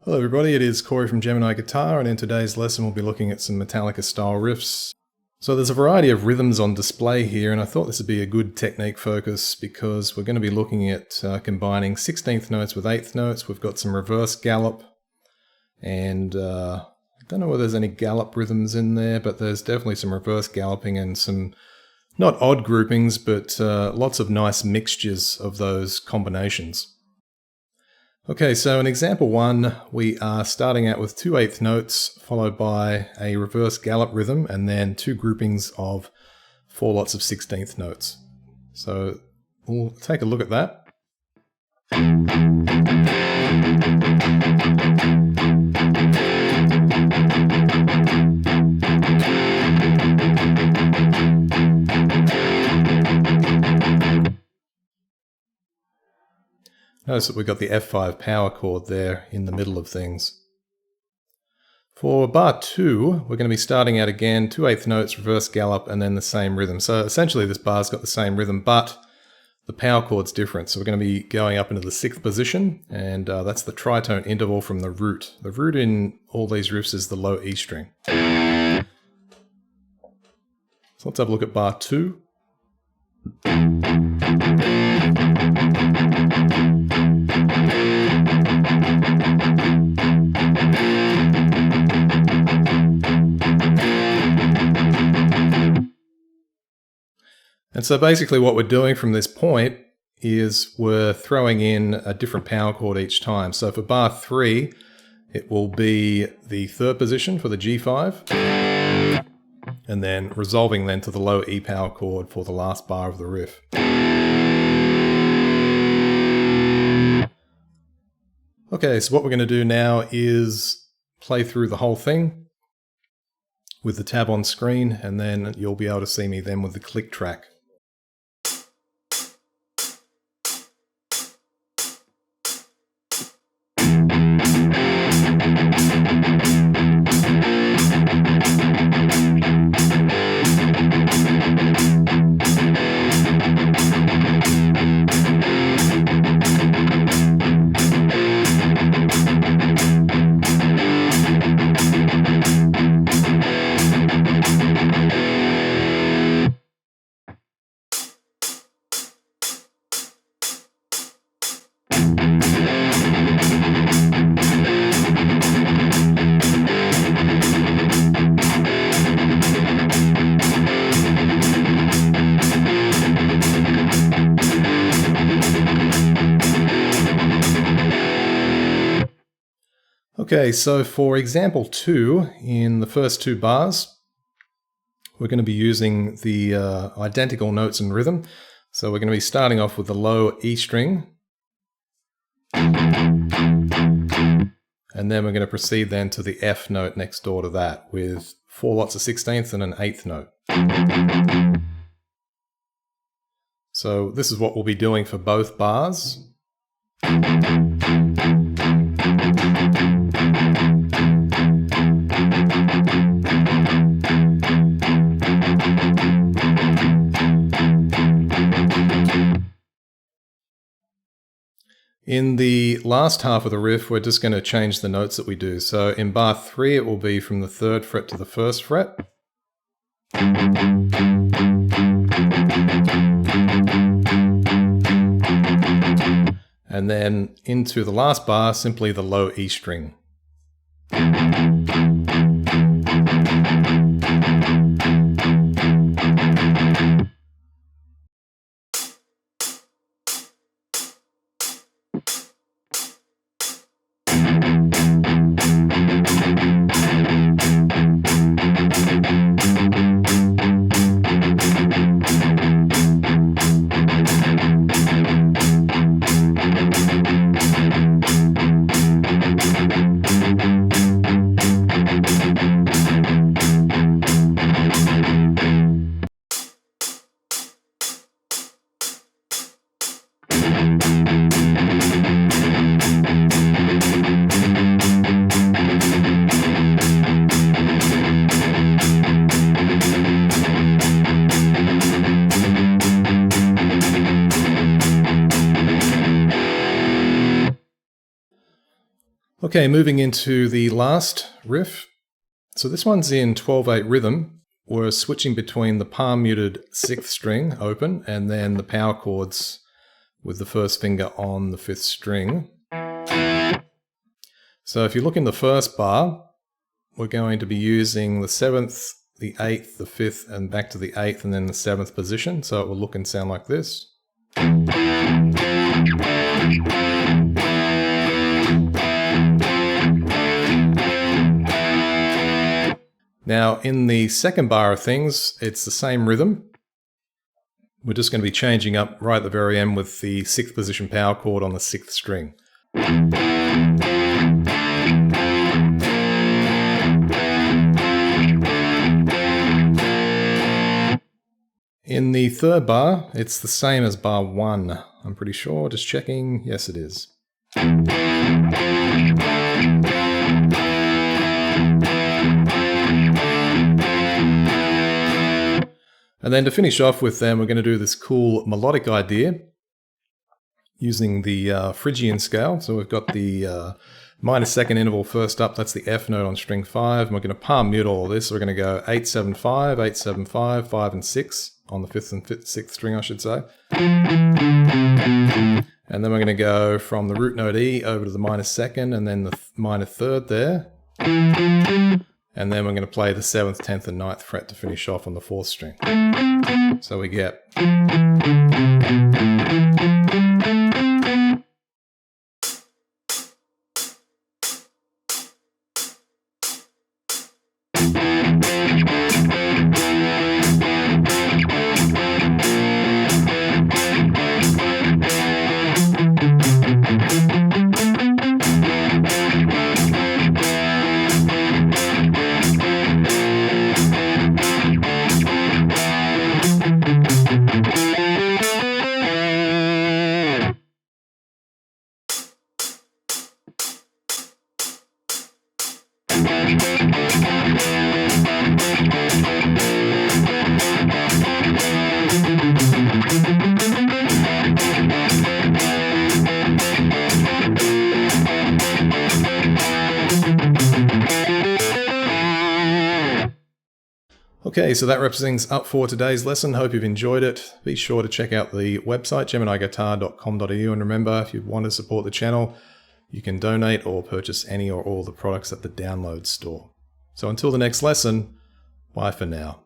Hello everybody, it is Corey from Gemini Guitar, and in today's lesson we'll be looking at some Metallica style riffs. So there's a variety of rhythms on display here, and I thought this would be a good technique focus because we're going to be looking at combining 16th notes with 8th notes. We've got some reverse gallop, and I don't know whether there's any gallop rhythms in there, but there's definitely some reverse galloping and some not odd groupings, but lots of nice mixtures of those combinations. Okay, so in example 1, we are starting out with 2 8th notes, followed by a reverse gallop rhythm, and then 2 groupings of 4 lots of 16th notes. So we'll take a look at that. Notice that we've got the F5 power chord there in the middle of things. For bar 2, we're going to be starting out again, 2 8th notes, reverse gallop, and then the same rhythm. So essentially this bar's got the same rhythm, but the power chord's different. So we're going to be going up into the 6th position, and that's the tritone interval from the root. The root in all these riffs is the low E string. So let's have a look at bar 2. And so basically what we're doing from this point is we're throwing in a different power chord each time. So for bar 3, it will be the 3rd position for the G5, and then resolving then to the low E power chord for the last bar of the riff. Okay, so what we're going to do now is play through the whole thing with the tab on screen, and then you'll be able to see me then with the click track. Okay, so for example 2, in the first 2 bars, we're going to be using the identical notes and rhythm. So we're going to be starting off with the low E string, and then we're going to proceed then to the F note next door to that with 4 lots of 16th and an 8th note. So this is what we'll be doing for both bars. In the last half of the riff, we're just going to change the notes that we do. So in bar 3, it will be from the 3rd fret to the 1st fret. And then into the last bar, simply the low E string. Okay, moving into the last riff. So this one's in 12/8 rhythm. We're switching between the palm muted 6th string open and then the power chords with the first finger on the 5th string. So if you look in the first bar, we're going to be using the 7th, the 8th, the 5th, and back to the 8th and then the 7th position. So it will look and sound like this. Now in the second bar of things, it's the same rhythm. We're just going to be changing up right at the very end with the 6th position power chord on the 6th string. In the third bar, it's the same as bar 1. I'm pretty sure, just checking. Yes, it is. And then to finish off with them, we're going to do this cool melodic idea using the Phrygian scale. So we've got the minor second interval first up, that's the F note on string 5. And we're going to palm mute all of this. So we're going to go 8, 7, 5, 8, 7, 5, 5 and 6 on the 5th and 6th string, I should say. And then we're going to go from the root note E over to the minor second and then the minor third there. And then we're going to play the 7th, 10th and 9th fret to finish off on the 4th string. So we get... Okay, so that wraps things up for today's lesson. Hope you've enjoyed it. Be sure to check out the website, geminiguitar.com.au, and remember, if you want to support the channel, you can donate or purchase any or all the products at the download store. So until the next lesson, bye for now.